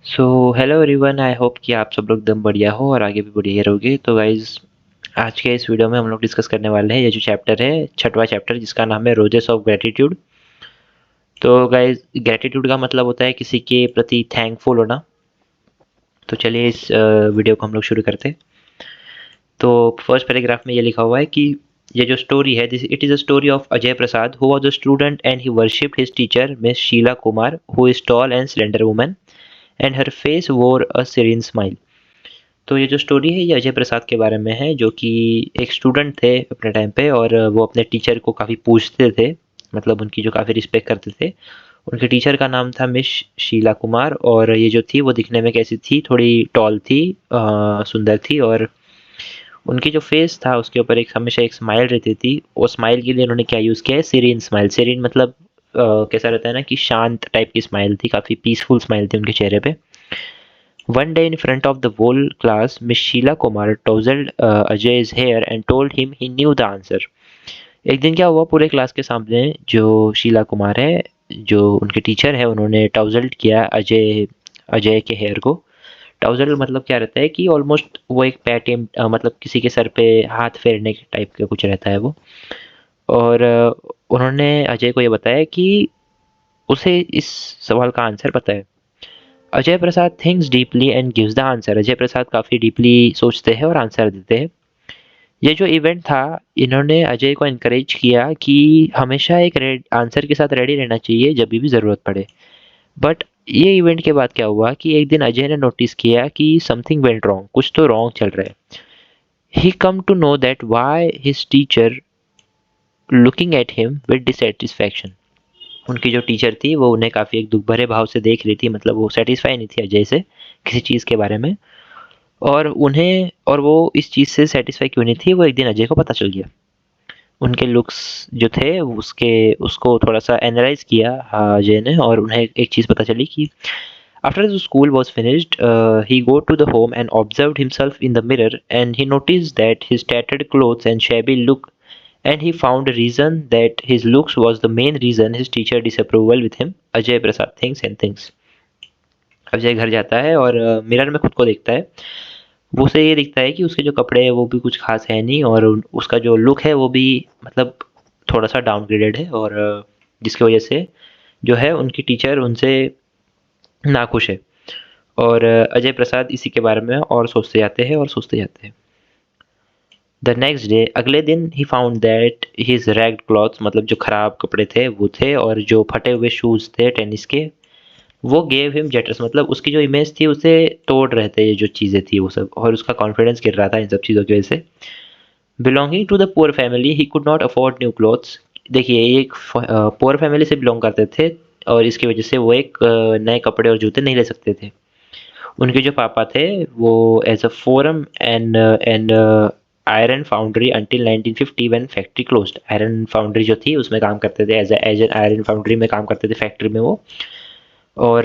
So hello everyone, I hope कि आप सब लोग एकदम बढ़िया हो और आगे भी बढ़िया ही रहोगे। तो गाइज, आज के इस वीडियो में हम लोग डिस्कस करने वाले हैं ये जो चैप्टर है, छठवां चैप्टर, जिसका नाम है रोजेस ऑफ ग्रेटिट्यूड। तो गाइज, ग्रेटिट्यूड का मतलब होता है किसी के प्रति थैंकफुल होना। तो चलिए इस वीडियो को हम लोग शुरू करते हैं। तो फर्स्ट पैराग्राफ में ये लिखा हुआ है कि ये जो स्टोरी है, this it is a story of Ajay Prasad who was a student and he worshipped his teacher miss Sheela Kumar who is tall and slender woman and her face wore a Syrian smile. तो ये जो स्टोरी है ये अजय प्रसाद के बारे में है, जो कि एक स्टूडेंट थे अपने टाइम पे, और वो अपने टीचर को काफ़ी पूछते थे, मतलब उनकी जो काफ़ी रिस्पेक्ट करते थे। उनके टीचर का नाम था मिस शीला कुमार, और ये जो थी वो दिखने में कैसी थी, थोड़ी टॉल थी, सुंदर थी, और उनकी जो फेस था उसके ऊपर एक हमेशा एक स्माइल रहती थी। वो स्माइल के लिए उन्होंने क्या यूज़ किया है, सीरीन स्माइल। सीरीन मतलब कैसा रहता है ना, कि शांत टाइप की स्माइल थी, काफ़ी पीसफुल स्माइल थी उनके चेहरे पे। One day in front of the whole class, Miss Sheila Kumar tousled Ajay's hair and told him he knew the answer. एक दिन क्या हुआ, पूरे क्लास के सामने जो शीला कुमार है, जो उनके टीचर है, उन्होंने टाउजल्ड किया अजय अजय के हेयर को। टाउजल्ड मतलब क्या रहता है कि ऑलमोस्ट वो एक पैटिंग, मतलब किसी के सर पे हाथ फेरने के टाइप का कुछ रहता है वो। और उन्होंने अजय को ये बताया कि उसे इस सवाल का आंसर पता है। Ajay Prasad thinks deeply and gives the answer. Ajay Prasad काफ़ी डीपली सोचते हैं और आंसर देते हैं। ये जो इवेंट था, इन्होंने अजय को इनकरेज किया कि हमेशा एक रेड आंसर के साथ रेडी रहना चाहिए जब भी ज़रूरत पड़े। बट ये इवेंट के बाद क्या हुआ कि एक दिन अजय ने नोटिस किया कि समथिंग वेंट रॉन्ग, कुछ तो रॉन्ग चल रहा है। He come to know that why his teacher looking at him with dissatisfaction. उनकी जो टीचर थी वो उन्हें काफ़ी एक दुख भरे भाव से देख रही थी, मतलब वो सेटिस्फाई नहीं थी अजय से किसी चीज़ के बारे में। और वो इस चीज़ से सेटिस्फाई क्यों नहीं थी, वो एक दिन अजय को पता चल गया। उनके लुक्स जो थे उसके उसको थोड़ा सा एनालाइज किया, अजय ने, और उन्हें एक चीज़ पता चली कि after the school was finished he go to the home and observed himself in the mirror and he notice that his tattered clothes and shabby look and he found a reason that his looks was the main reason his teacher disapproval with him. Ajay Prasad thinks and thinks. Ajay घर जाता है और mirror में खुद को देखता है। वो उसे ये दिखता है कि उसके जो कपड़े हैं वो भी कुछ खास है नहीं, और उसका जो लुक है वो भी, मतलब थोड़ा सा डाउनग्रेडेड है, और जिसकी वजह से जो है उनकी टीचर उनसे नाखुश है। और अजय प्रसाद इसी के बारे में और सोचते जाते हैं और सोचते जाते हैं। द नेक्स्ट डे, अगले दिन, he found that his ragged clothes, मतलब जो खराब कपड़े थे वो थे, और जो फटे हुए शूज़ थे टेनिस के, वो गेव हिम जेटर्स, मतलब उसकी जो इमेज थी उसे तोड़ रहे थे, ये जो चीज़ें थी वो सब, और उसका कॉन्फिडेंस गिर रहा था इन सब चीज़ों की वजह से। Belonging to the poor family he could not afford new clothes. देखिए, ये एक पुअर फैमिली से बिलोंग करते थे, और इसकी वजह से वो एक नए कपड़े और जूते नहीं ले सकते थे। उनके जो पापा थे वो as a foreman and iron foundry until 1950 when factory closed. Iron foundry जो थी उसमें काम करते थे, एज एन आयरन फाउंड्री में काम करते थे, फैक्ट्री में वो। और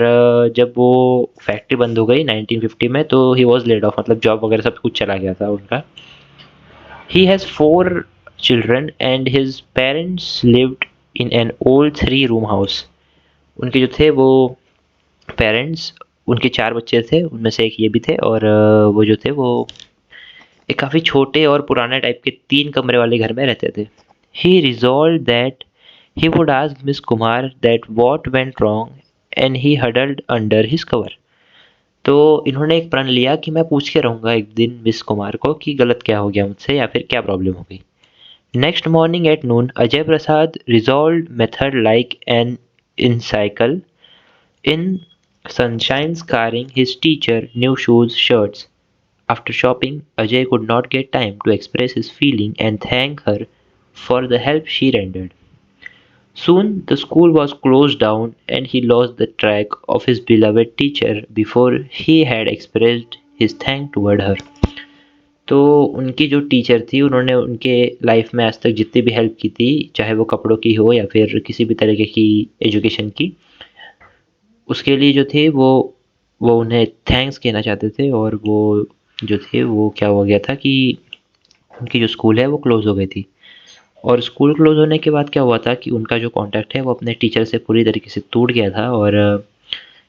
जब वो फैक्ट्री बंद हो गई 1950 में, तो ही वॉज लेड ऑफ, मतलब जॉब वगैरह सब कुछ चला गया था उनका। He has 4 children and his parents lived in an old 3 room house. उनके जो थे वो पेरेंट्स, उनके 4 बच्चे थे, उनमें से एक ये भी थे, और वो जो थे वो एक काफ़ी छोटे और पुराने टाइप के 3 कमरे वाले घर में रहते थे। He resolve that he would ask Miss Kumar that what went wrong and he huddled under his cover. तो इन्होंने एक प्रण लिया कि मैं पूछ के रहूँगा एक दिन मिस कुमार को कि गलत क्या हो गया मुझसे, या फिर क्या प्रॉब्लम हो गई। Next morning at noon, Ajay Prasad resolve method like an icicle in sunshine scarring his teacher new shoes shirts. After shopping, Ajay could not get time to express his feeling and thank her for the help she rendered. Soon the school was closed down and he lost the track of his beloved teacher before he had expressed his thank toward her. तो उनकी जो teacher थी, उन्होंने उनके life में आज तक जितनी भी हेल्प की थी, चाहे वो कपड़ों की हो या फिर किसी भी तरीके की एजुकेशन की, उसके लिए जो थे वो उन्हें थैंक्स कहना चाहते थे। और वो जो थे वो क्या हो गया था कि उनकी जो स्कूल है वो क्लोज़ हो गई थी। और स्कूल क्लोज़ होने के बाद क्या हुआ था कि उनका जो कॉन्टैक्ट है वो अपने टीचर से पूरी तरीके से टूट गया था। और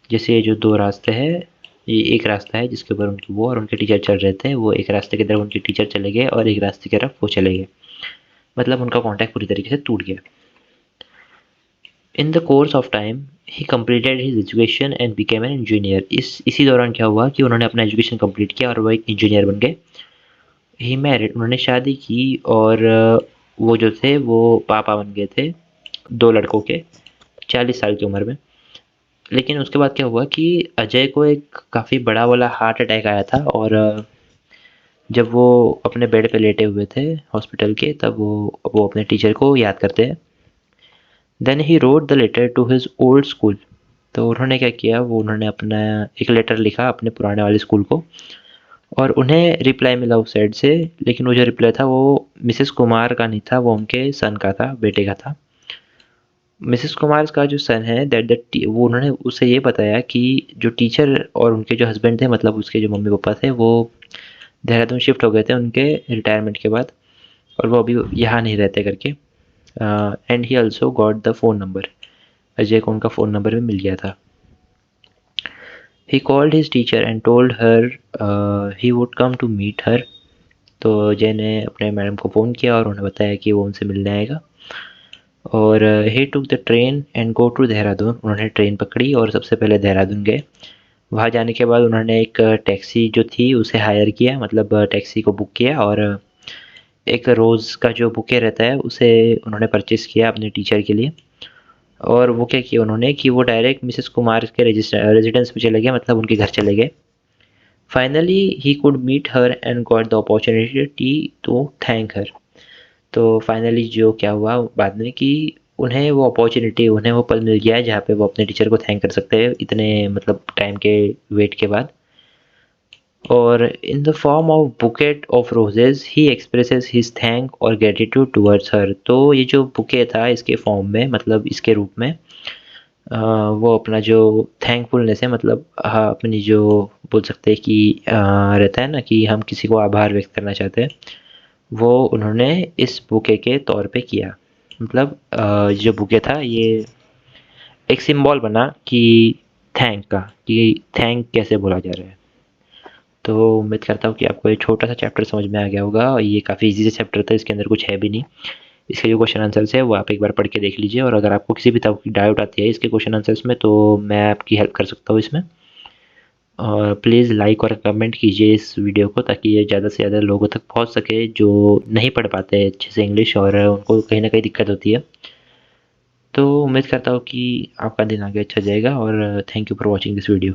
जैसे ये जो 2 रास्ते हैं, ये एक रास्ता है जिसके ऊपर उनकी वो और उनके टीचर चल रहे थे। वो एक रास्ते की तरफ उनके टीचर चले गए और एक रास्ते की तरफ वो चले गए, मतलब उनका कॉन्टैक्ट पूरी तरीके से टूट गया। In the course of time he completed his education and became an engineer. इसी दौरान क्या हुआ कि उन्होंने अपना एजुकेशन कंप्लीट किया और वो एक इंजीनियर बन गए। ही मैरिड, उन्होंने शादी की और वो जो थे वो पापा बन गए थे 2 लड़कों के 40 साल की उम्र में। लेकिन उसके बाद क्या हुआ कि अजय को एक काफ़ी बड़ा वाला हार्ट अटैक आया था और जब वो अपने बेड पे लेटे हुए थे हॉस्पिटल के, तब वो अपने टीचर को याद करते हैं। Then he wrote the letter to his old school. तो उन्होंने क्या किया, वो उन्होंने अपना एक लेटर लिखा अपने पुराने वाले स्कूल को और उन्हें रिप्लाई मिला उस साइड से। लेकिन वो जो रिप्लाई था वो मिसेस कुमार का नहीं था, वो उनके सन का था, बेटे का था। मिसेस कुमार का जो सन है वो उन्होंने उससे ये बताया कि जो टीचर और उनके जो हस्बैंड थे, मतलब उसके जो मम्मी पापा थे, वो देहरादून शिफ्ट हो गए थे उनके रिटायरमेंट के बाद और वो अभी यहाँ नहीं रहते करके। And he also got the phone number. Ajay को उनका फ़ोन नंबर भी मिल गया था। He called his teacher and told her he would come to meet her. तो अजय ने अपने मैडम को फ़ोन किया और उन्हें बताया कि वो उनसे मिलने आएगा। और he took the train and go to Dehradun. उन्होंने ट्रेन पकड़ी और सबसे पहले देहरादून गए। वहाँ जाने के बाद उन्होंने एक टैक्सी जो थी उसे हायर किया, मतलब टैक्सी को बुक किया और एक रोज़ का जो बुके रहता है उसे उन्होंने परचेज़ किया अपने टीचर के लिए। और वो क्या किया उन्होंने कि वो डायरेक्ट मिसेस कुमार के रेजिडेंस पे चले गए, मतलब उनके घर चले गए। Finally he could meet her and got the opportunity to thank her. तो फाइनली जो क्या हुआ बाद में कि उन्हें वो पल मिल गया है जहाँ पे वो अपने टीचर को थैंक कर सकते हैं इतने मतलब टाइम के वेट के बाद। और in the form of bouquet of roses he expresses his thank और ग्रेटिट्यूड टुवर्ड्स हर। तो ये जो बुके था इसके फॉर्म में, मतलब इसके रूप में वो अपना जो थैंकफुलनेस है, मतलब अपनी जो बोल सकते हैं कि रहता है ना कि हम किसी को आभार व्यक्त करना चाहते हैं, वो उन्होंने इस बुके के तौर पे किया। मतलब जो बुके था ये एक सिंबल बना कि थैंक का, कि थैंक कैसे बोला जा रहा है। तो उम्मीद करता हूँ कि आपको ये छोटा सा चैप्टर समझ में आ गया होगा। ये काफ़ी इजी सा चैप्टर था, इसके अंदर कुछ है भी नहीं। इसके जो क्वेश्चन आंसर्स है वो आप एक बार पढ़ के देख लीजिए और अगर आपको किसी भी तरह की डाउट आती है इसके क्वेश्चन आंसर्स में तो मैं आपकी हेल्प कर सकता हूँ इसमें। और प्लीज़ लाइक और कमेंट कीजिए इस वीडियो को ताकि ये ज़्यादा से ज़्यादा लोगों तक पहुँच सके जो नहीं पढ़ पाते अच्छे से इंग्लिश और उनको कहीं ना कहीं दिक्कत होती है। तो उम्मीद करता हूँ कि आपका दिन आगे अच्छा जाएगा और thank you for watching this video.